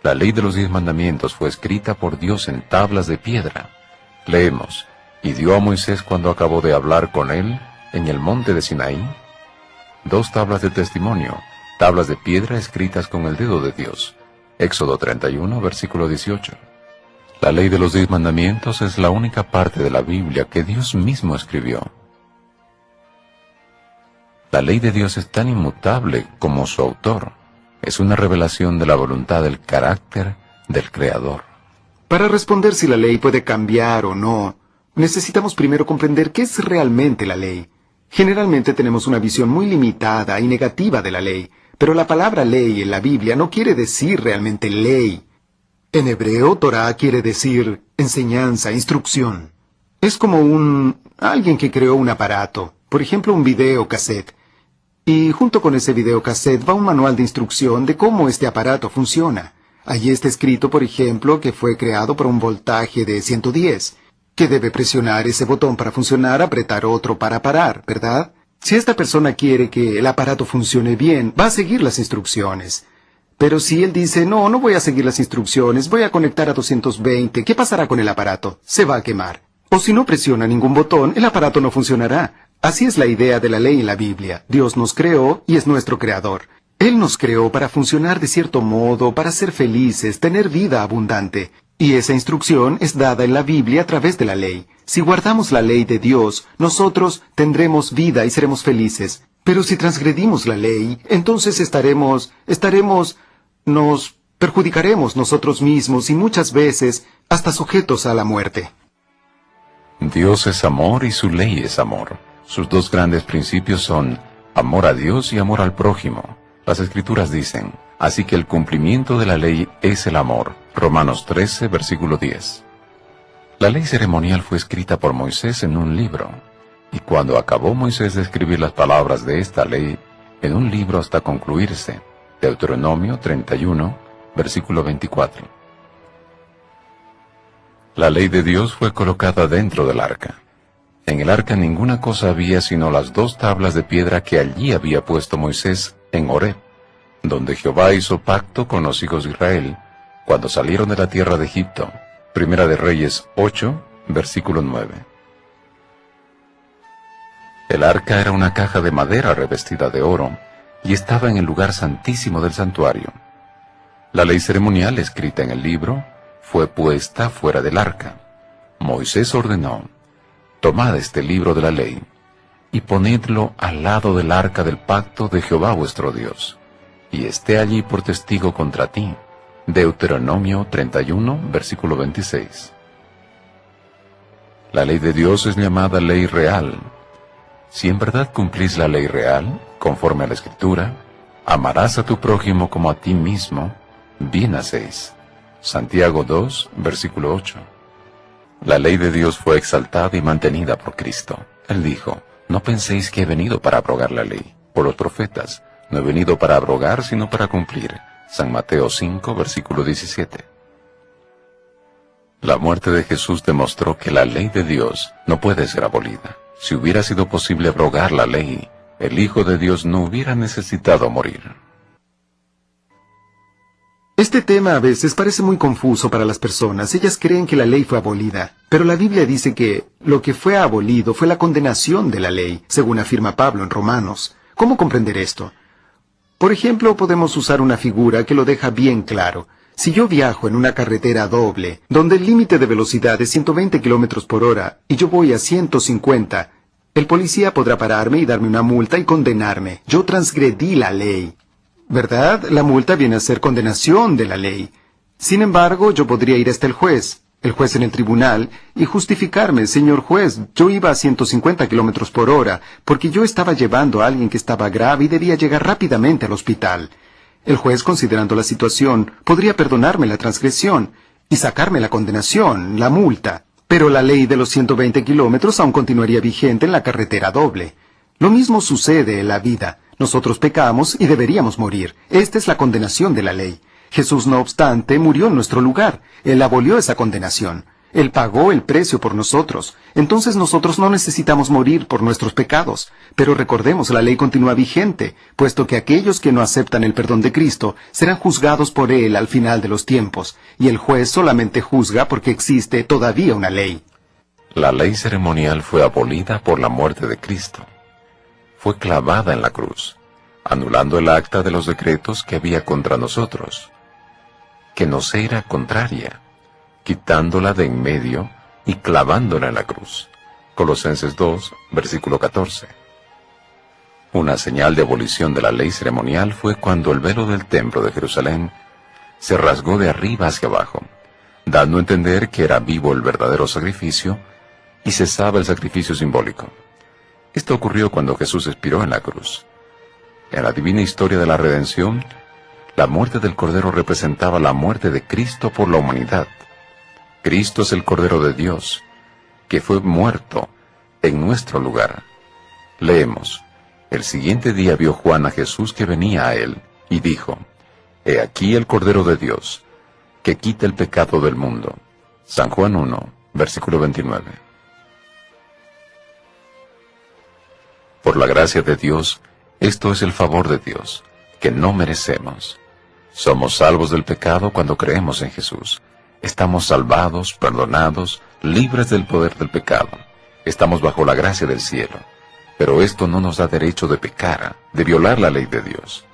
La ley de los 10 mandamientos fue escrita por Dios en tablas de piedra. Leemos, y dio a Moisés cuando acabó de hablar con él en el monte de Sinaí 2 tablas de testimonio, tablas de piedra escritas con el dedo de Dios. Éxodo 31, versículo 18. La ley de los 10 mandamientos es la única parte de la Biblia que Dios mismo escribió. La ley de Dios es tan inmutable como su autor. Es una revelación de la voluntad del carácter del Creador. Para responder si la ley puede cambiar o no, necesitamos primero comprender qué es realmente la ley. Generalmente tenemos una visión muy limitada y negativa de la ley, pero la palabra ley en la Biblia no quiere decir realmente ley. En hebreo, Torah quiere decir enseñanza, instrucción. Es como alguien que creó un aparato, por ejemplo un videocassette. Y junto con ese videocassette va un manual de instrucción de cómo este aparato funciona. Allí está escrito, por ejemplo, que fue creado por un voltaje de 110, que debe presionar ese botón para funcionar, apretar otro para parar, ¿verdad? Si esta persona quiere que el aparato funcione bien, va a seguir las instrucciones. Pero si él dice, no voy a seguir las instrucciones, voy a conectar a 220, ¿qué pasará con el aparato? Se va a quemar. O si no presiona ningún botón, el aparato no funcionará. Así es la idea de la ley en la Biblia. Dios nos creó y es nuestro creador. Él nos creó para funcionar de cierto modo, para ser felices, tener vida abundante. Y esa instrucción es dada en la Biblia a través de la ley. Si guardamos la ley de Dios, nosotros tendremos vida y seremos felices. Pero si transgredimos la ley, entonces nos perjudicaremos nosotros mismos y muchas veces hasta sujetos a la muerte. Dios es amor y su ley es amor. Sus 2 grandes principios son amor a Dios y amor al prójimo. Las Escrituras dicen, así que el cumplimiento de la ley es el amor. Romanos 13, versículo 10. La ley ceremonial fue escrita por Moisés en un libro, y cuando acabó Moisés de escribir las palabras de esta ley en un libro hasta concluirse, Deuteronomio 31, versículo 24. La ley de Dios fue colocada dentro del arca. En el arca ninguna cosa había sino las 2 tablas de piedra que allí había puesto Moisés en Horeb, donde Jehová hizo pacto con los hijos de Israel cuando salieron de la tierra de Egipto. Primera de Reyes 8, versículo 9. El arca era una caja de madera revestida de oro y estaba en el lugar santísimo del santuario. La ley ceremonial escrita en el libro fue puesta fuera del arca. Moisés ordenó: tomad este libro de la ley, y ponedlo al lado del arca del pacto de Jehová vuestro Dios, y esté allí por testigo contra ti. Deuteronomio 31, versículo 26. La ley de Dios es llamada ley real. Si en verdad cumplís la ley real, conforme a la Escritura, amarás a tu prójimo como a ti mismo, bien hacéis. Santiago 2, versículo 8. La ley de Dios fue exaltada y mantenida por Cristo. Él dijo: no penséis que he venido para abrogar la ley, por los profetas. No he venido para abrogar, sino para cumplir. San Mateo 5, versículo 17. La muerte de Jesús demostró que la ley de Dios no puede ser abolida. Si hubiera sido posible abrogar la ley, el Hijo de Dios no hubiera necesitado morir. Este tema a veces parece muy confuso para las personas. Ellas creen que la ley fue abolida, pero la Biblia dice que lo que fue abolido fue la condenación de la ley, según afirma Pablo en Romanos. ¿Cómo comprender esto? Por ejemplo, podemos usar una figura que lo deja bien claro. Si yo viajo en una carretera doble, donde el límite de velocidad es 120 km por hora, y yo voy a 150, el policía podrá pararme y darme una multa y condenarme. Yo transgredí la ley, ¿verdad? La multa viene a ser condenación de la ley. Sin embargo, yo podría ir hasta el juez en el tribunal, y justificarme: señor juez, yo iba a 150 km por hora, porque yo estaba llevando a alguien que estaba grave y debía llegar rápidamente al hospital. El juez, considerando la situación, podría perdonarme la transgresión y sacarme la condenación, la multa. Pero la ley de los 120 kilómetros aún continuaría vigente en la carretera doble. Lo mismo sucede en la vida. Nosotros pecamos y deberíamos morir. Esta es la condenación de la ley. Jesús, no obstante, murió en nuestro lugar. Él abolió esa condenación. Él pagó el precio por nosotros. Entonces nosotros no necesitamos morir por nuestros pecados. Pero recordemos, la ley continúa vigente, puesto que aquellos que no aceptan el perdón de Cristo serán juzgados por Él al final de los tiempos, y el juez solamente juzga porque existe todavía una ley. La ley ceremonial fue abolida por la muerte de Cristo. Fue clavada en la cruz, anulando el acta de los decretos que había contra nosotros, que nos era contraria, quitándola de en medio y clavándola en la cruz. Colosenses 2, versículo 14. Una señal de abolición de la ley ceremonial fue cuando el velo del templo de Jerusalén se rasgó de arriba hacia abajo, dando a entender que era vivo el verdadero sacrificio y cesaba el sacrificio simbólico. Esto ocurrió cuando Jesús expiró en la cruz. En la divina historia de la redención, la muerte del Cordero representaba la muerte de Cristo por la humanidad. Cristo es el Cordero de Dios, que fue muerto en nuestro lugar. Leemos: el siguiente día vio Juan a Jesús que venía a él, y dijo: He aquí el Cordero de Dios, que quita el pecado del mundo. San Juan 1, versículo 29. Por la gracia de Dios, esto es el favor de Dios, que no merecemos. Somos salvos del pecado cuando creemos en Jesús. Estamos salvados, perdonados, libres del poder del pecado. Estamos bajo la gracia del cielo. Pero esto no nos da derecho de pecar, de violar la ley de Dios.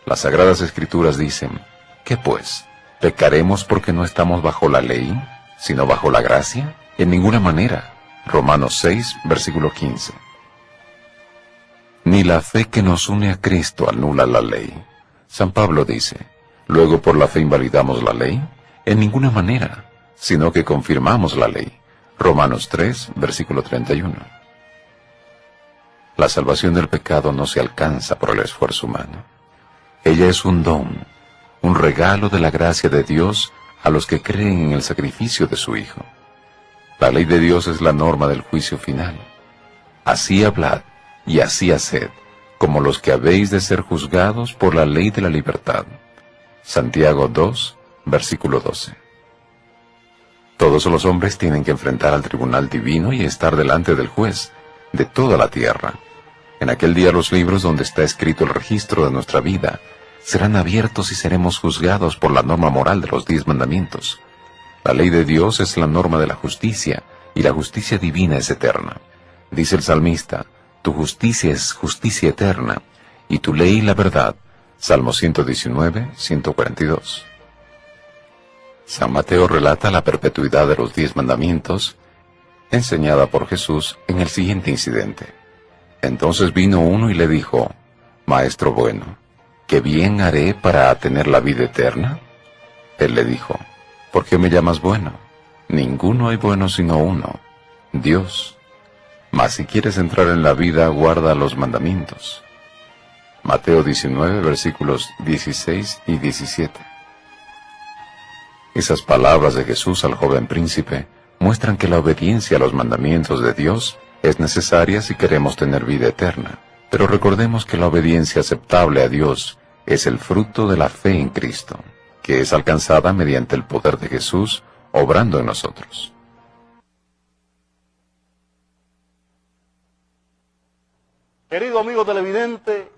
Las Sagradas Escrituras dicen: ¿qué pues? ¿Pecaremos porque no estamos bajo la ley, sino bajo la gracia? En ninguna manera. Romanos 6, versículo 15. Ni la fe que nos une a Cristo anula la ley. San Pablo dice: ¿luego por la fe invalidamos la ley? En ninguna manera, sino que confirmamos la ley. Romanos 3, versículo 31. La salvación del pecado no se alcanza por el esfuerzo humano. Ella es un don, un regalo de la gracia de Dios a los que creen en el sacrificio de su Hijo. La ley de Dios es la norma del juicio final. Así hablad y así haced, como los que habéis de ser juzgados por la ley de la libertad. Santiago 2, versículo 12. Todos los hombres tienen que enfrentar al tribunal divino y estar delante del juez de toda la tierra. En aquel día los libros donde está escrito el registro de nuestra vida serán abiertos y seremos juzgados por la norma moral de los 10 mandamientos. La ley de Dios es la norma de la justicia, y la justicia divina es eterna. Dice el salmista: tu justicia es justicia eterna, y tu ley la verdad. Salmo 119, 142. San Mateo relata la perpetuidad de los 10 mandamientos, enseñada por Jesús en el siguiente incidente. Entonces vino uno y le dijo: Maestro bueno, ¿qué bien haré para tener la vida eterna? Él le dijo: ¿por qué me llamas bueno? Ninguno hay bueno sino uno, Dios. Mas si quieres entrar en la vida, guarda los mandamientos. Mateo 19, versículos 16 y 17. Esas palabras de Jesús al joven príncipe muestran que la obediencia a los mandamientos de Dios es necesaria si queremos tener vida eterna. Pero recordemos que la obediencia aceptable a Dios es el fruto de la fe en Cristo, que es alcanzada mediante el poder de Jesús obrando en nosotros. Querido amigo televidente,